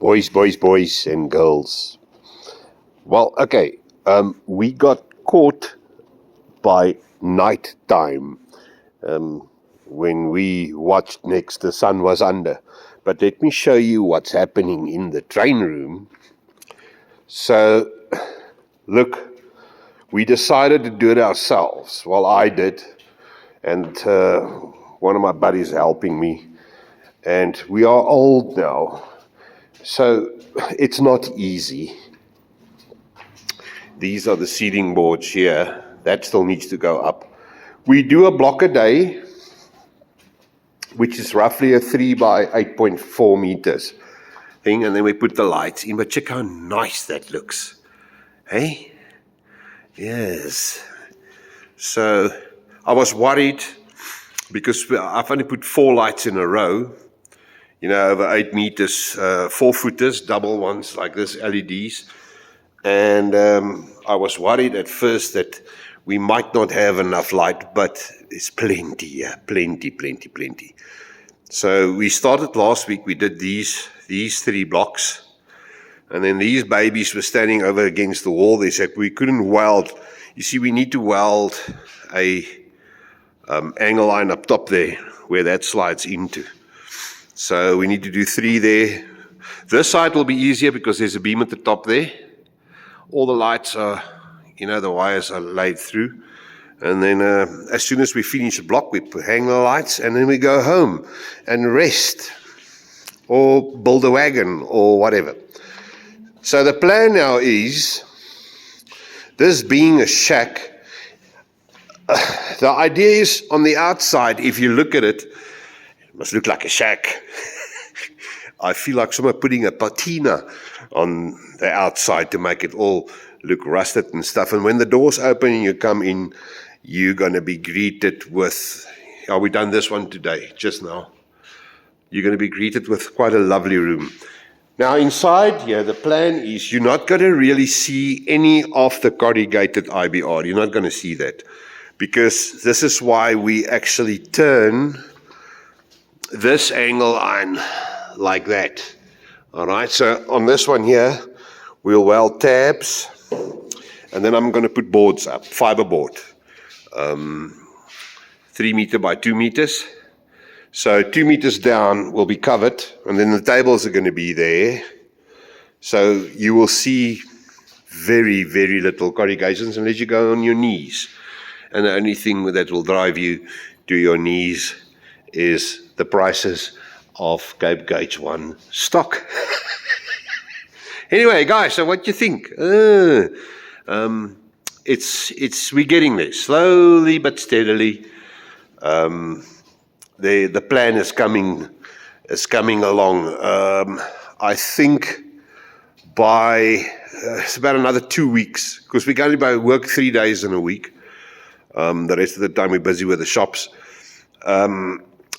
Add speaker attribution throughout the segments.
Speaker 1: Boys and girls. Well, okay, we got caught by night time when we watched next the sun was under. But let me show you what's happening in the train room. So, look, we decided to do it ourselves. Well, I did, and one of my buddies helping me. And we are old now, so it's not easy. These are the seating boards here. That still needs to go up. We do a block a day, which is roughly a 3 by 8.4 meters thing, and then we put the lights in. But check how nice that looks. Hey? Yes. So I was worried because I've only put 4 lights in a row, over 8 meters, 4-footers, double ones like this, LEDs. And I was worried at first that we might not have enough light, but it's plenty, yeah, plenty. So we started last week, we did these 3 blocks, and then these babies were standing over against the wall. They said we couldn't weld. You see, we need to weld a angle line up top there, where that slides into. So we need to do 3 there. This side will be easier because there's a beam at the top there. All the lights are, the wires are laid through. And then as soon as we finish the block, we hang the lights and then we go home and rest or build a wagon or whatever. So the plan now is, this being a shack, the idea is on the outside, if you look at it, it must look like a shack. I feel like someone putting a patina on the outside to make it all look rusted and stuff. And when the doors open and you come in, you're going to be greeted with, we done this one today, just now. You're going to be greeted with quite a lovely room. Now inside here, the plan is you're not going to really see any of the corrugated IBR. You're not going to see that. Because this is why we actually turn this angle on like that. All right, so on this one here, we'll weld tabs, and then I'm going to put boards up, fiber board, 3 meter by 2 meters. So 2 meters down will be covered, and then the tables are going to be there. So you will see very, very little corrugations unless you go on your knees. And the only thing that will drive you to your knees is the prices of Cape Gauge 1 stock. Anyway, guys, so what do you think? We're getting there, slowly but steadily. The plan is coming along. I think by it's about another 2 weeks, because we can only work 3 days in a week. The rest of the time we're busy with the shops.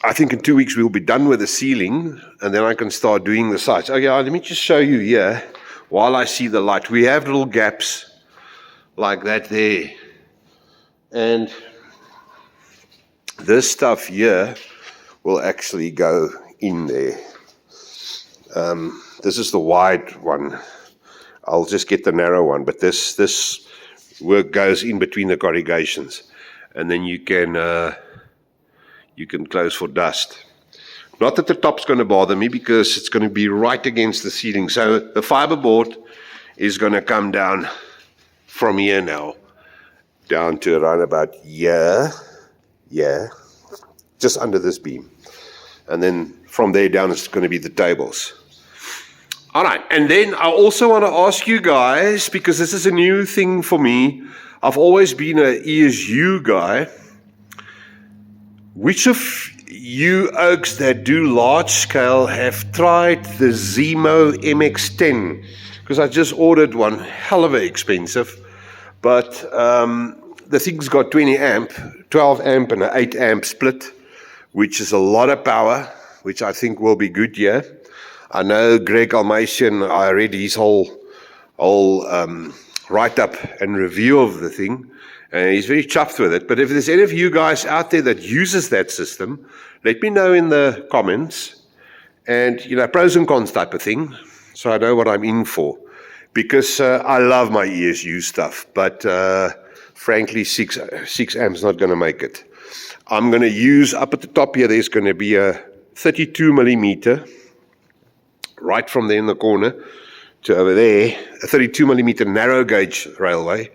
Speaker 1: I think in 2 weeks we'll be done with the ceiling, and then I can start doing the sides. Okay, let me just show you here while I see the light. We have little gaps like that there. And this stuff here will actually go in there. This is the wide one. I'll just get the narrow one, but this work goes in between the corrugations, and then you can close for dust. Not that the top's going to bother me because it's going to be right against the ceiling. So the fiberboard is going to come down from here now, down to around about here, just under this beam. And then from there down it's going to be the tables. All right, and then I also want to ask you guys, because this is a new thing for me. I've always been an ESU guy. Which of you oaks that do large scale have tried the Zemo MX10? Because I just ordered one, hell of a expensive, but the thing's got 20 amp, 12 amp and an 8 amp split, which is a lot of power, which I think will be good here. I know Greg Almasian, I read his whole write-up and review of the thing. He's very chuffed with it. But if there's any of you guys out there that uses that system, let me know in the comments. And, pros and cons type of thing. so I know what I'm in for. Because I love my ESU stuff, but frankly, 6 amps not going to make it. I'm going to use, up at the top here, there's going to be a 32 millimeter, right from there in the corner to over there, a 32 millimeter narrow gauge railway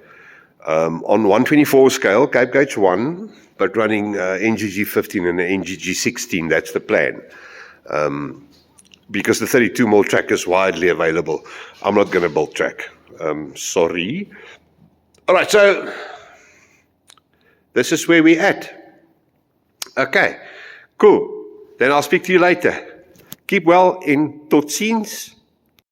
Speaker 1: on 124 scale, Cape Gauge 1, but running NGG 15 and NGG 16. That's the plan. Because the 32 mil track is widely available. I'm not going to build track. Sorry. All right, so this is where we're at. Okay, cool. Then I'll speak to you later. Keep well, en tot ziens.